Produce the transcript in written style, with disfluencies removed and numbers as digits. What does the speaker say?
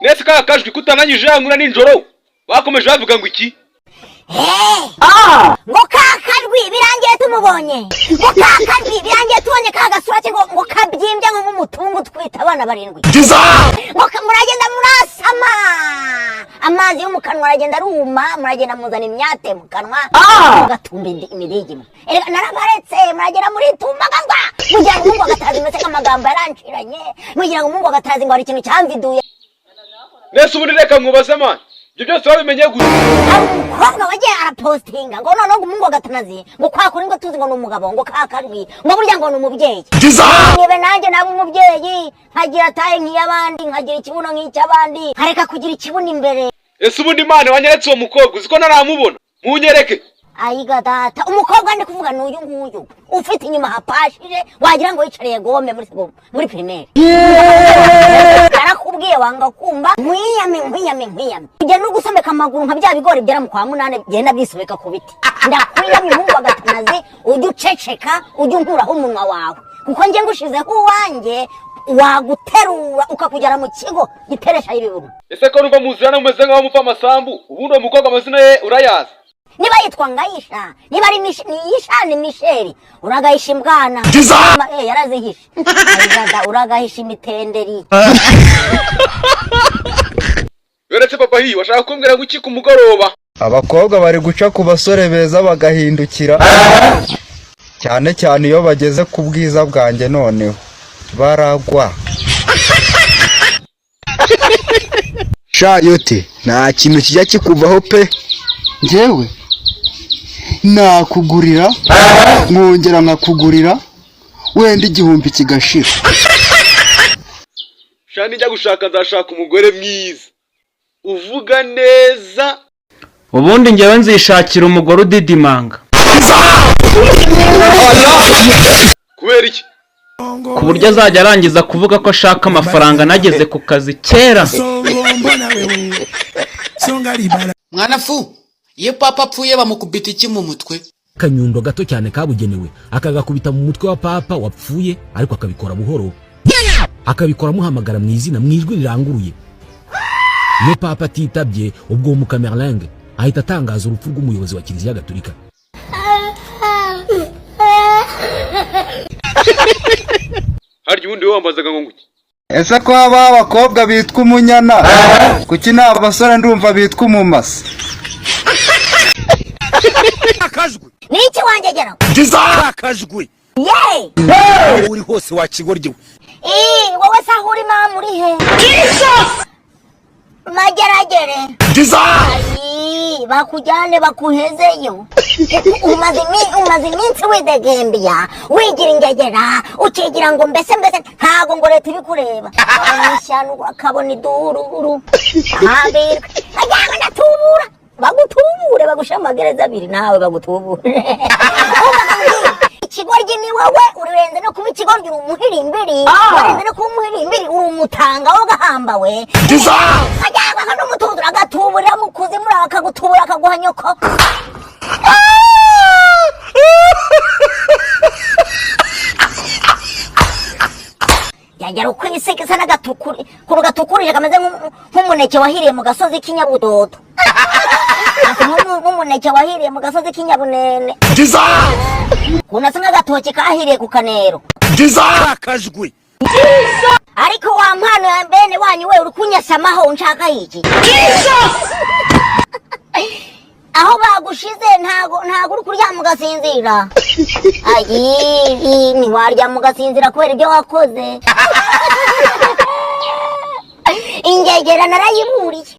Nese ka kajwi kutananyije yankura ninjoro bakomeje bavuga ngo iki ngo kakajwi birangiye tumubonye ngo kakajwi birangiye tubonye kagasura cyo ngo kabyimbye ngo nk'umutungu twita abana barindwi ngo muragenda murasama amazi yo mu kanwa aragenda aruma muragenda muzana imyate mu kanwa mugatumba imirigi erega narabaretse muragenda muri tumbagazwa mugira ngo umungu agatazi mbese k'amagambo yaranciranye mugira ngo umungu agatazi ngo hari ikintu cyamviduye. Nese ubundi reka nkubaze man ibyo byose wabimenye gusa umukobwa wagiye arapostinga ngo none ngo umungu agatanazi ngo kwakuri ngo tuzi ngo n'umugabo ngo kakajwi ngo burya ngo n'umubyeyi nibe nanjye nabo umubyeyi nkagira taye nk'iyabandi nkagira ikibuno nk'icyabandi nkareka kugira ikibuno imbere. Ese ubundi Imana wanyeretse uwo mukobwa uziko naramubona munyereke ayiga data umukobwa ndi kuvuga n'uyu nguyu ufite inyuma hapashije wagira ngo yicariye gome muri primaire arakubwiye wanga kumva nkwiyame ujya no gusomeka amaguru nka bya bigori byera mu kwa munane genda bisobeka ku biti ndakwiyamye umungu agatanazi ujye uceceka ujye unkuraho umunwa wawe kuko nge ngushizeho uwanjye waguterura ukakugera mu kigo giteresha y'ibiburu. Ese ko numva muzirana mumeze nk'aho mupfa amasambu ubundi uwo mukobwa amazina ye urayazi? Niba yitwa Ngayisha niba ari Niyisha ni Misheri uragahisha imbwana yarazihisha ayigaga uragahisha imitenderi. Yoretse papa hiyo washaka kumbwira ngo iki ku mugoroba abakobwa bari guca ku basore beza bagahindukira cyane cyane iyo bageze ku bwiza bwanjye noneho baragwa. Shayote nta kintu kijya kikuvaho pe njyewe nakugurira nkongera nkakugurira wenda igihumbi kigashira. Shani njya gushaka nzashaka umugore mwiza uvuga neza ubundi njyewe nzishakira umugore udidimanga kubera iki ku buryo azajya arangiza kuvuga ko ashaka amafaranga nageze ku kazi kera. Mwana fu iyo papa apfuye bamukubita iki mu mutwe? Kanyundo gato cyane kabugenewe akagakubita mu mutwe wa papa wapfuye ariko akabikora buhoro akabikora muhamagara mu izina mwijwi riranguruye. Iyo papa atitabye ubwo mu Camerlang ahita atangaza urupfu rw'umuyobozi wa Kiliziya Gatolika. Harya ubundi wambazaga ngo nguki? Ese ko aba abakobwa bitwa umunyana kuki nta basore ndumva bitwa umumasa? Akajwi Niki wanjegera akajwi uri hose wakigoryewe wowe sahuri mama uri he mageragere bakujyane bakuhezeyo umaze iminsi widegembya wigira ingegera ukigira ngo mbese ntago ngo leta iri kureba ishyano ukabona idururu habirwe ajyana natubura bagutubure bagusha amagereza abiri nawe bagutubure ikigoryi ni wowe urirenze no kuba ikigoryi uri umuhirimbiri urirenze no kuba umuhirimbiri uri umutanga wo gahambawe ajyana n'umutunzi uragatuburira mu kuzimu akagutubura akaguha nyoko. yagera ukwisekesa n'agatukuri kuru gatukurije kameze nk'umuneke wahiriye mu gasozi k'Inyabudodo nk'umuneke wahiriye mu gasozi k'Inyabunene kunasa nk'agatoki kahiriye ku Kanero akajwi ariko wa mpano ya bene wanyu we uri kunyasamaho nshaka iki aho bagushize ntago uri kuryama ugasinzira ayi ntiwaryama ugasinzira kubera ibyo wakoze ingegera narayiburiye.